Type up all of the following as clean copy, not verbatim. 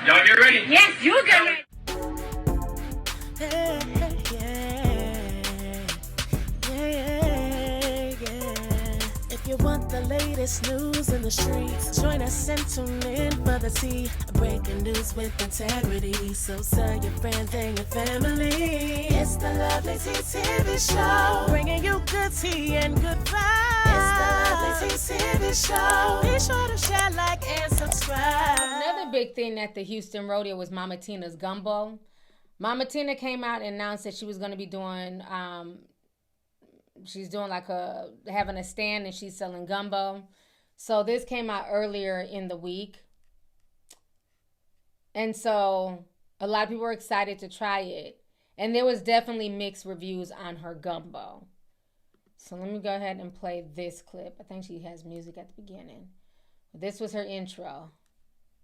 Y'all get ready? Yes, you get ready. If you want the latest news in the streets, join us and tune in for the tea. Breaking news with integrity. So tell your friends and your family. It's the Lovelyti TV show, bringing you good tea and good vibes. It's the Lovelyti TV show. Be sure to share, like, and subscribe. Another big thing at the Houston rodeo was Mama Tina's Gumbo. Mama Tina came out and announced that she was going to be doing, she's doing like having a stand and she's selling gumbo. So this came out earlier in the week. And so a lot of people were excited to try it. And there was definitely mixed reviews on her gumbo. So let me go ahead and play this clip. I think she has music at the beginning. This was her intro.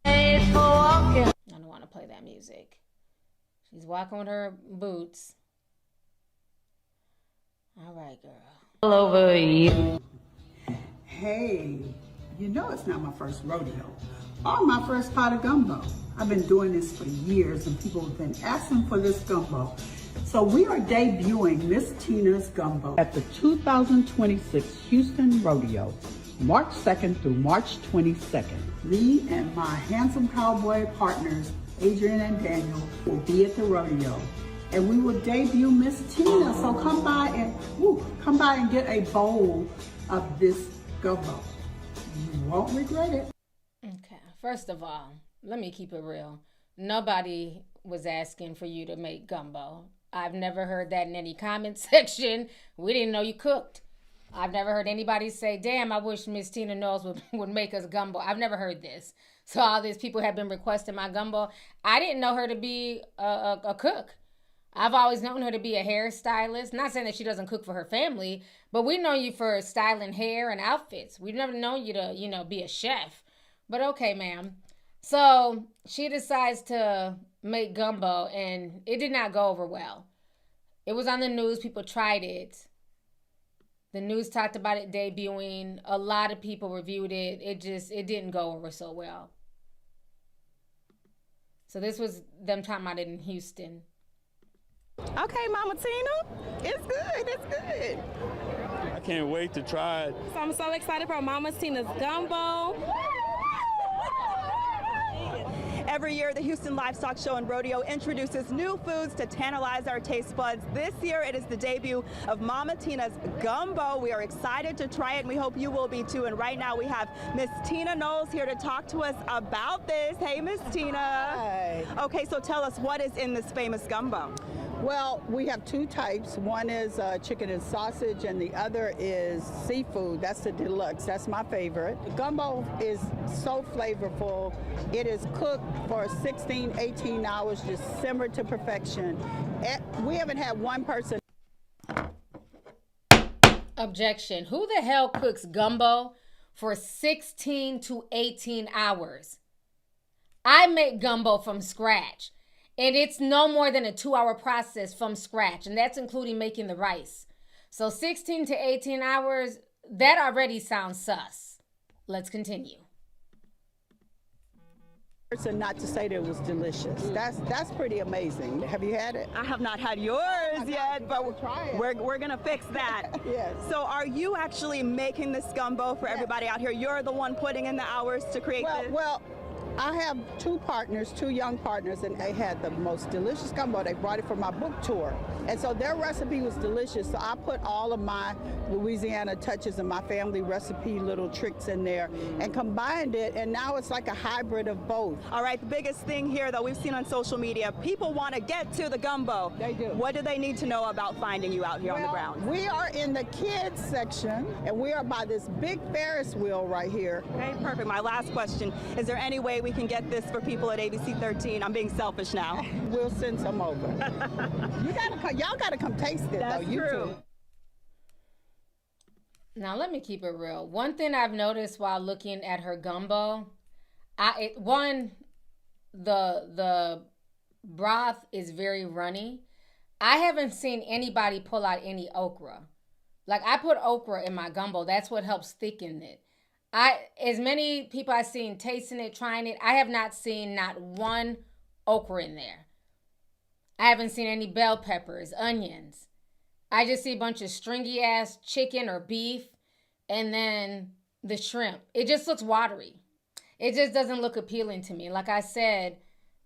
I don't want to play that music. She's walking with her boots. All right, girl. All over you. Hey, you know it's not my first rodeo or my first pot of gumbo. I've been doing this for years and people have been asking for this gumbo. So we are debuting Miss Tina's Gumbo at the 2026 Houston Rodeo, March 2nd through March 22nd. Me and my handsome cowboy partners, Adrian and Daniel, will be at the rodeo. And we will debut Miss Tina. So come by and get a bowl of this gumbo. You won't regret it. Okay, first of all, let me keep it real. Nobody was asking for you to make gumbo. I've never heard that in any comment section. We didn't know you cooked. I've never heard anybody say, damn, I wish Miss Tina Knowles would make us gumbo. I've never heard this. So all these people have been requesting my gumbo. I didn't know her to be a cook. I've always known her to be a hairstylist. Not saying that she doesn't cook for her family, but we know you for styling hair and outfits. We've never known you to, be a chef. But okay, ma'am. So she decides to make gumbo, and it did not go over well. It was on the news. People tried it. The news talked about it debuting. A lot of people reviewed it. It didn't go over so well. So this was them talking about it in Houston. Okay, Mama Tina, it's good, it's good. I can't wait to try it. So I'm so excited for Mama Tina's Gumbo. Every year, the Houston Livestock Show and Rodeo introduces new foods to tantalize our taste buds. This year, it is the debut of Mama Tina's Gumbo. We are excited to try it, and we hope you will be too. And right now, we have Miss Tina Knowles here to talk to us about this. Hey, Miss Tina. Hi. Okay, so tell us, what is in this famous gumbo? Well, we have two types. One is chicken and sausage, and the other is seafood. That's the deluxe. That's my favorite. The gumbo is so flavorful. It is cooked for 16, 18 hours, just simmered to perfection. We haven't had one person. Objection. Who the hell cooks gumbo for 16 to 18 hours? I make gumbo from scratch. And it's no more than a 2-hour process from scratch. And that's including making the rice. So 16 to 18 hours, that already sounds sus. Let's continue. Person not to say that it was delicious. That's pretty amazing. Have you had it? I have not had yours yet, but we're gonna fix that. Yes. So are you actually making this gumbo for everybody out here? You're the one putting in the hours to create this? Well, I have two young partners, and they had the most delicious gumbo. They brought it for my book tour. And so their recipe was delicious. So I put all of my Louisiana touches and my family recipe little tricks in there and combined it. And now it's like a hybrid of both. All right, the biggest thing here, though, we've seen on social media, people want to get to the gumbo. They do. What do they need to know about finding you out here on the ground? We are in the kids section, and we are by this big Ferris wheel right here. Okay, perfect. My last question, is there any way we can get this for people at ABC 13? I'm being selfish now. We'll send some over. Y'all gotta come taste it. That's though. You true. too. Now let me keep it real. One thing I've noticed while looking at her gumbo, the broth is very runny. I haven't seen anybody pull out any okra. Like, I put okra in my gumbo. That's what helps thicken it. As many people I've seen tasting it, trying it, I have not seen not one okra in there. I haven't seen any bell peppers, onions. I just see a bunch of stringy ass chicken or beef and then the shrimp. It just looks watery. It just doesn't look appealing to me. Like I said,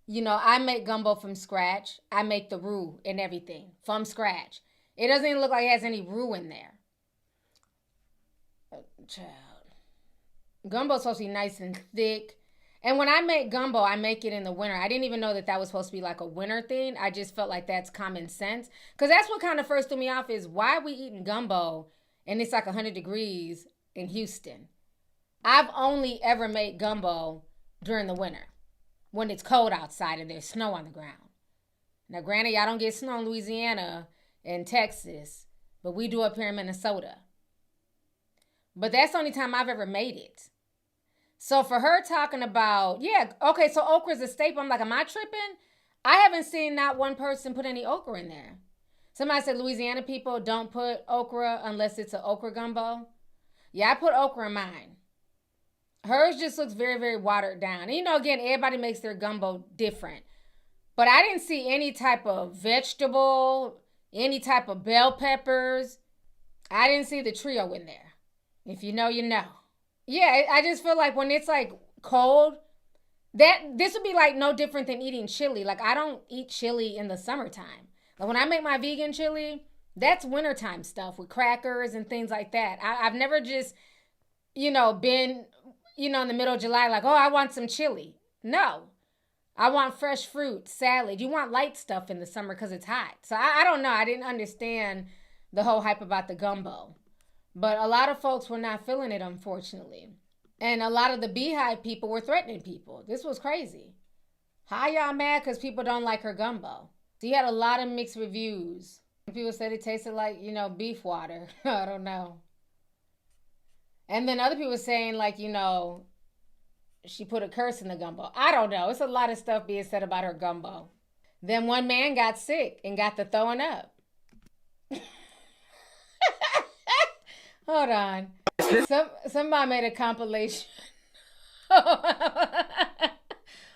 I make gumbo from scratch. I make the roux and everything from scratch. It doesn't even look like it has any roux in there. Child. Gumbo's supposed to be nice and thick. And when I make gumbo, I make it in the winter. I didn't even know that was supposed to be like a winter thing. I just felt like that's common sense. Because that's what kind of first threw me off is why are we eating gumbo and it's like 100 degrees in Houston? I've only ever made gumbo during the winter when it's cold outside and there's snow on the ground. Now, granted, y'all don't get snow in Louisiana and Texas, but we do up here in Minnesota. But that's the only time I've ever made it. So for her talking about, so okra's a staple. I'm like, am I tripping? I haven't seen not one person put any okra in there. Somebody said Louisiana people don't put okra unless it's an okra gumbo. Yeah, I put okra in mine. Hers just looks very, very watered down. And again, everybody makes their gumbo different. But I didn't see any type of vegetable, any type of bell peppers. I didn't see the trio in there. If you know, you know. Yeah, I just feel like when it's like cold, this would be like no different than eating chili. Like I don't eat chili in the summertime. Like when I make my vegan chili, that's wintertime stuff with crackers and things like that. I've never just, been, in the middle of July like, oh, I want some chili. No, I want fresh fruit, salad. You want light stuff in the summer because it's hot. So I don't know. I didn't understand the whole hype about the gumbo. But a lot of folks were not feeling it, unfortunately. And a lot of the Beehive people were threatening people. This was crazy. How y'all mad because people don't like her gumbo? So you had a lot of mixed reviews. People said it tasted like, beef water. I don't know. And then other people were saying like, she put a curse in the gumbo. I don't know. It's a lot of stuff being said about her gumbo. Then one man got sick and got the throwing up. Hold on. Somebody made a compilation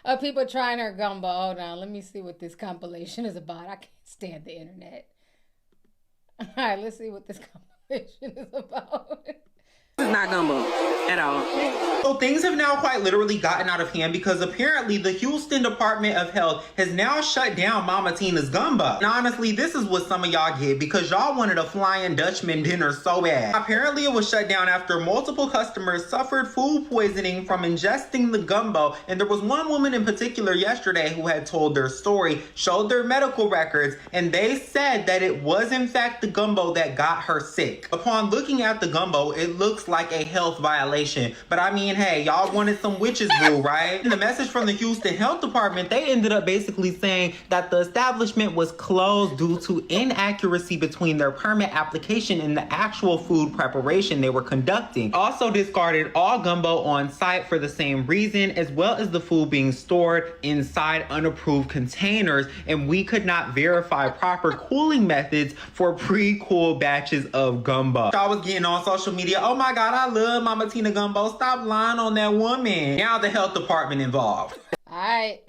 of people trying her gumbo. Hold on. Let me see what this compilation is about. I can't stand the internet. All right, let's see what this compilation is about. It's not gumbo at all. So things have now quite literally gotten out of hand because apparently the Houston Department of Health has now shut down Mama Tina's Gumbo. And honestly, this is what some of y'all get because y'all wanted a Flying Dutchman dinner so bad. Apparently it was shut down after multiple customers suffered food poisoning from ingesting the gumbo. And there was one woman in particular yesterday who had told their story, showed their medical records, and they said that it was in fact the gumbo that got her sick. Upon looking at the gumbo, it looks like a health violation. But I mean, hey, y'all wanted some witches brew, right? In the message from the Houston Health Department, they ended up basically saying that the establishment was closed due to inaccuracy between their permit application and the actual food preparation they were conducting. Also discarded all gumbo on site for the same reason, as well as the food being stored inside unapproved containers, and we could not verify proper cooling methods for pre-cooled batches of gumbo. I was getting on social media, oh my God, I love Mama Tina Gumbo. Stop lying on that woman. Now the health department involved. All right.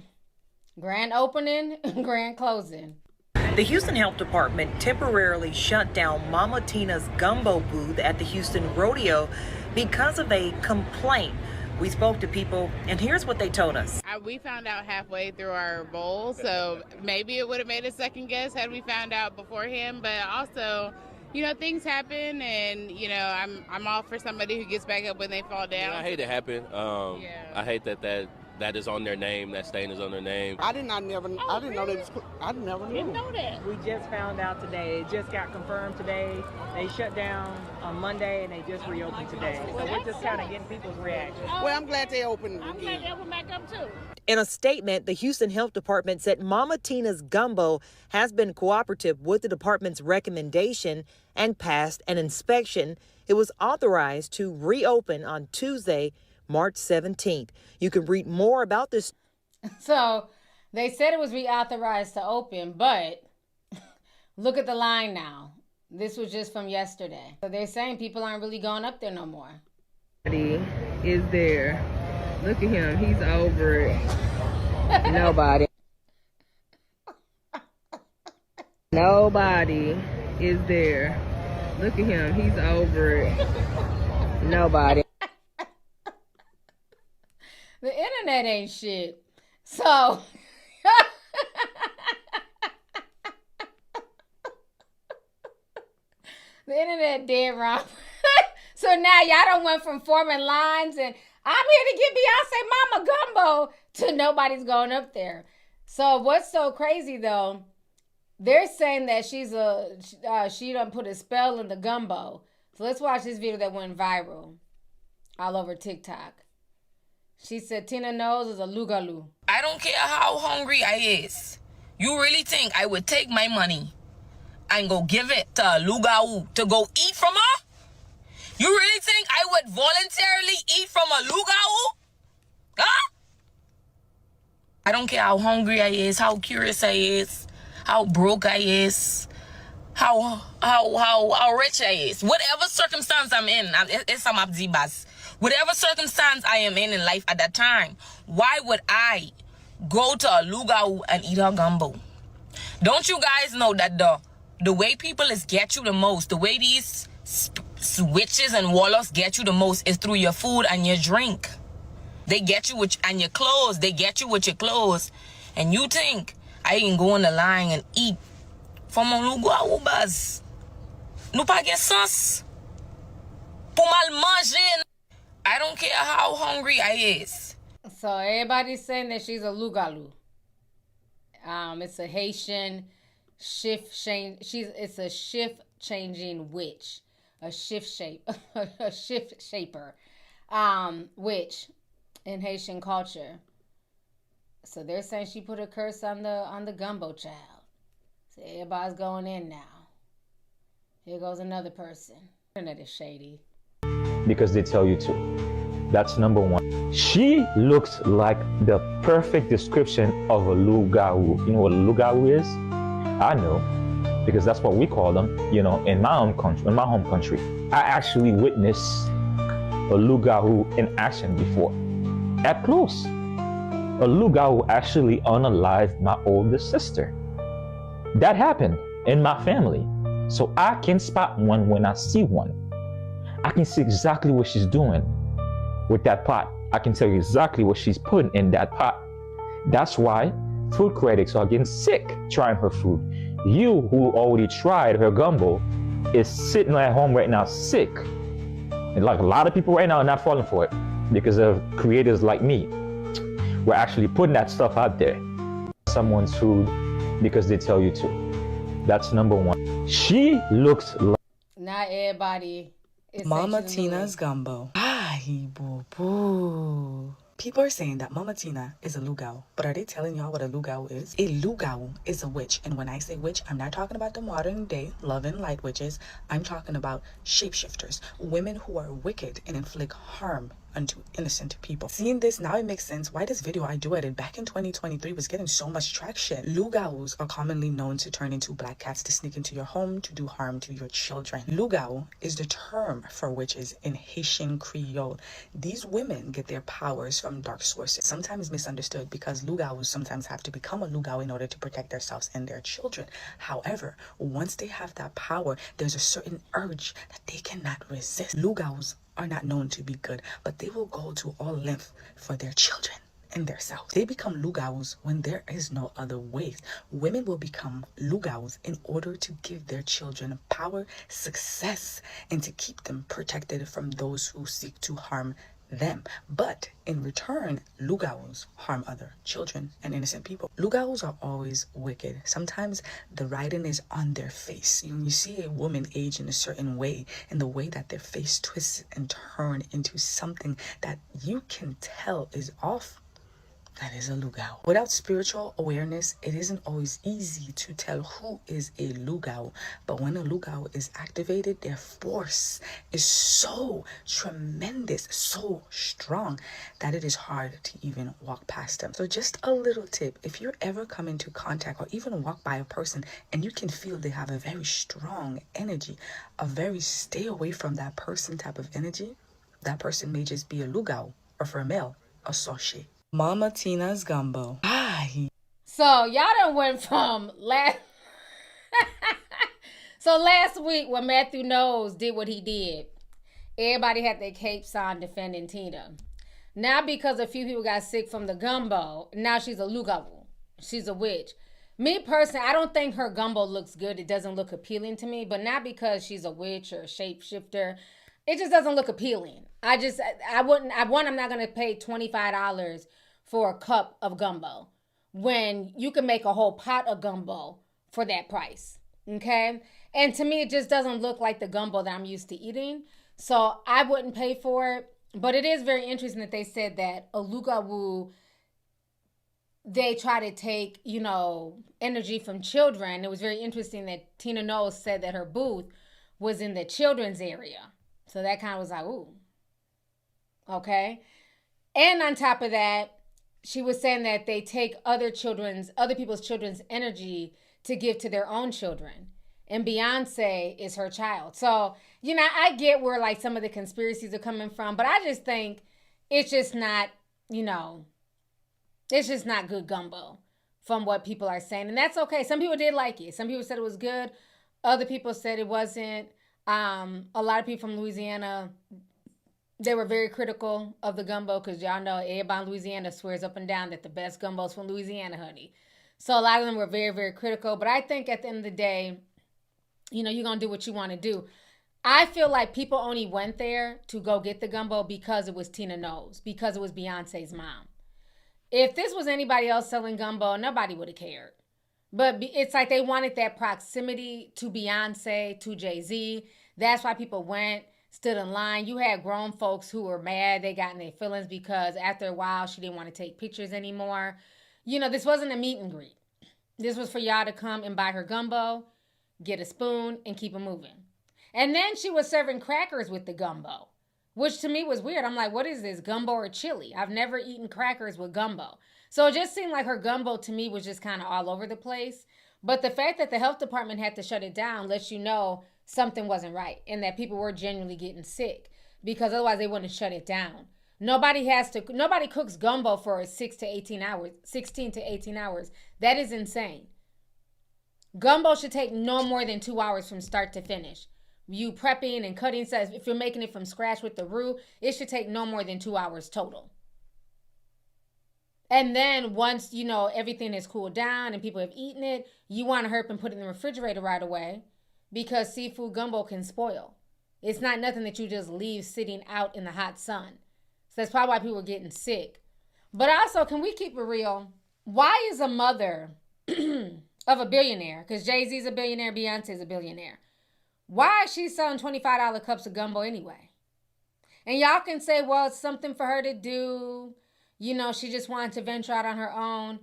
Grand opening, grand closing. The Houston Health Department temporarily shut down Mama Tina's Gumbo booth at the Houston Rodeo because of a complaint. We spoke to people, and here's what they told us. We found out halfway through our bowl, so maybe it would have made a second guess had we found out beforehand, but also, things happen, and, I'm all for somebody who gets back up when they fall down. I hate it happen. I hate that is on their name, that stain is on their name. I didn't know that. I never knew. Didn't know that. We just found out today. It just got confirmed today. They shut down on Monday and they just reopened today. So we're just kind of getting people's reactions. Well, I'm glad they opened again. I'm glad they opened back up too. In a statement, the Houston Health Department said Mama Tina's Gumbo has been cooperative with the department's recommendation and passed an inspection. It was authorized to reopen on Tuesday, March 17th. You can read more about this. So they said it was reauthorized to open, but look at the line now. This was just from yesterday. So they're saying people aren't really going up there no more. Is there. Look at him. He's over it. Nobody. Nobody is there. Look at him. He's over it. Nobody. The internet ain't shit. So the internet dead wrong. So now y'all done went from forming lines and I'm here to get Beyonce Mama Gumbo to nobody's going up there. So what's so crazy though, they're saying that she done put a spell in the gumbo. So let's watch this video that went viral all over TikTok. She said Tina Knowles is a lugalu. I don't care how hungry I is. You really think I would take my money and go give it to a lugau to go eat from her? You really think I would voluntarily eat from a lugau? Huh? I don't care how hungry I is, how curious I is, how broke I is, how rich I is. Whatever circumstance I'm in, it's some abzibas. Whatever circumstance I am in life at that time, why would I go to a lugau and eat her gumbo? Don't you guys know that the way people is get you the most, the way these witches and warlocks get you the most is through your food and your drink. They get you and your clothes. They get you with your clothes. And you think I can go on the line and eat from a lugau bas? Nou pa gen sens. Pou mal manger. I don't care how hungry I is. So everybody's saying that she's a lugalu. It's a Haitian it's a shift changing witch, a shift shaper, witch in Haitian culture. So they're saying she put a curse on the gumbo child. So everybody's going in now. Here goes another person. Internet is shady. Because they tell you to. That's number one. She looks like the perfect description of a lugau. You know what a lugau is? I know, because that's what we call them, in my home country. I actually witnessed a lugau in action before. At close. A lugau actually unalived my older sister. That happened in my family. So I can spot one when I see one. I can see exactly what she's doing with that pot. I can tell you exactly what she's putting in that pot. That's why food critics are getting sick trying her food. You, who already tried her gumbo, is sitting at home right now sick. And like a lot of people right now are not falling for it because of creators like me. We're actually putting that stuff out there. Someone's food because they tell you to. That's number one. She looks like... Not everybody... Mama Tina's gumbo. Ay, boo boo. People are saying that Mama Tina is a lugau, but are they telling y'all what a lugau is? A lugau is a witch, and when I say witch, I'm not talking about the modern day love and light witches. I'm talking about shapeshifters, women who are wicked and inflict harm unto innocent people. Seeing this, now it makes sense why this video I duetted back in 2023 was getting so much traction. Lugaus are commonly known to turn into black cats to sneak into your home to do harm to your children. Lugau is the term for witches in Haitian Creole. These women get their powers from dark sources, sometimes misunderstood because lugaus sometimes have to become a lugau in order to protect themselves and their children. However, once they have that power, there's a certain urge that they cannot resist. Lugaus are not known to be good, but they will go to all length for their children and themselves. They become lugaus when there is no other way. Women will become lugaus in order to give their children power, success, and to keep them protected from those who seek to harm them. But in return, lugaus harm other children and innocent people. Lugaus are always wicked. Sometimes the writing is on their face. When you see a woman age in a certain way, and the way that their face twists and turn into something that you can tell is off, that is a lugau. Without spiritual awareness, it isn't always easy to tell who is a lugau. But when a lugau is activated, their force is so tremendous, so strong, that it is hard to even walk past them. So just a little tip, if you're ever come into contact or even walk by a person and you can feel they have a very strong energy, a very stay away from that person type of energy, That person may just be a lugao, or for a male, a sachet. Mama Tina's Gumbo. Hi. So y'all done went from last week when Matthew Knowles did what he did, everybody had their capes on defending Tina. Now because a few people got sick from the gumbo, now she's a lugao. She's a witch. Me personally, I don't think her gumbo looks good. It doesn't look appealing to me, but not because she's a witch or a shapeshifter. It just doesn't look appealing. I'm not going to pay $25 for a cup of gumbo when you can make a whole pot of gumbo for that price. Okay? And to me, it just doesn't look like the gumbo that I'm used to eating. So I wouldn't pay for it. But it is very interesting that they said that a lugao, they try to take, energy from children. It was very interesting that Tina Knowles said that her booth was in the children's area. So that kind of was like, ooh. Okay. And on top of that, she was saying that they take other people's children's energy to give to their own children. And Beyonce is her child. So, I get where like some of the conspiracies are coming from, but I just think it's just not, it's just not good gumbo from what people are saying. And that's okay. Some people did like it. Some people said it was good. Other people said it wasn't. A lot of people from Louisiana, they were very critical of the gumbo because y'all know everybody in Louisiana swears up and down that the best gumbo is from Louisiana, honey. So a lot of them were very, very critical. But I think at the end of the day, you're going to do what you want to do. I feel like people only went there to go get the gumbo because it was Tina Knowles, because it was Beyonce's mom. If this was anybody else selling gumbo, nobody would have cared. But it's like they wanted that proximity to Beyonce, to Jay-Z. That's why people went, stood in line. You had grown folks who were mad. They got in their feelings because after a while, she didn't want to take pictures anymore. This wasn't a meet and greet. This was for y'all to come and buy her gumbo, get a spoon, and keep it moving. And then she was serving crackers with the gumbo, which to me was weird. I'm like, what is this, gumbo or chili? I've never eaten crackers with gumbo. So it just seemed like her gumbo to me was just kind of all over the place. But the fact that the health department had to shut it down lets you know something wasn't right and that people were genuinely getting sick because otherwise they wouldn't shut it down. Nobody cooks gumbo for 16 to 18 hours. That is insane. Gumbo should take no more than 2 hours from start to finish. You prepping and cutting stuff, if you're making it from scratch with the roux, it should take no more than 2 hours total. And then once, everything is cooled down and people have eaten it, you want to hurry up and put it in the refrigerator right away because seafood gumbo can spoil. It's not nothing that you just leave sitting out in the hot sun. So that's probably why people are getting sick. But also, can we keep it real? Why is a mother of a billionaire, because Jay-Z's a billionaire, Beyonce's a billionaire, why is she selling $25 cups of gumbo anyway? And y'all can say, well, it's something for her to do. She just wanted to venture out on her own.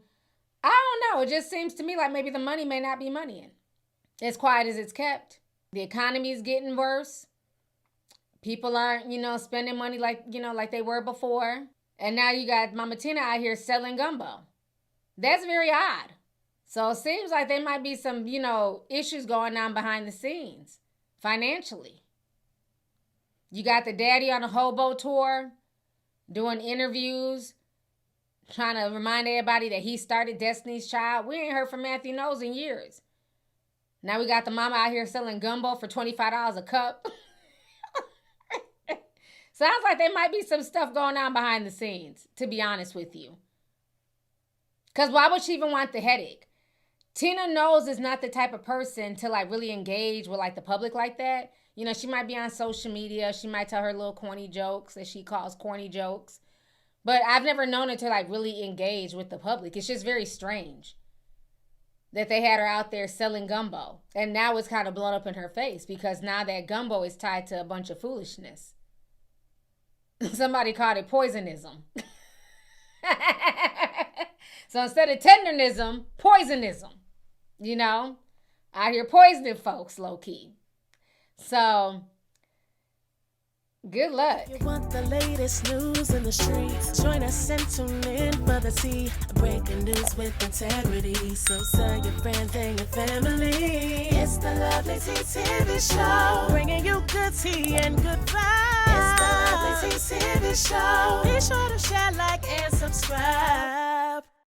I don't know. It just seems to me like maybe the money may not be moneying. As quiet as it's kept. The economy is getting worse. People aren't, spending money like they were before. And now you got Mama Tina out here selling gumbo. That's very odd. So it seems like there might be some, issues going on behind the scenes financially. You got the daddy on a hobo tour, doing interviews, trying to remind everybody that he started Destiny's Child. We ain't heard from Matthew Knowles in years. Now we got the mama out here selling gumbo for $25 a cup. Sounds like there might be some stuff going on behind the scenes, to be honest with you. Because why would she even want the headache? Tina Knowles is not the type of person to really engage with the public like that. She might be on social media. She might tell her little corny jokes that she calls corny jokes. But I've never known her to really engage with the public. It's just very strange that they had her out there selling gumbo. And now it's kind of blown up in her face because now that gumbo is tied to a bunch of foolishness. Somebody called it poisonism. So instead of tendernism, poisonism. Out here poisoning folks low-key. So, good luck. You want the latest news in the streets? Join us and tune in for the tea. Breaking news with integrity. So tell your friends and your family. It's the Lovelyti TV show. Bringing you good tea and good vibes. It's the Lovelyti TV show. Be sure to share, like, and subscribe.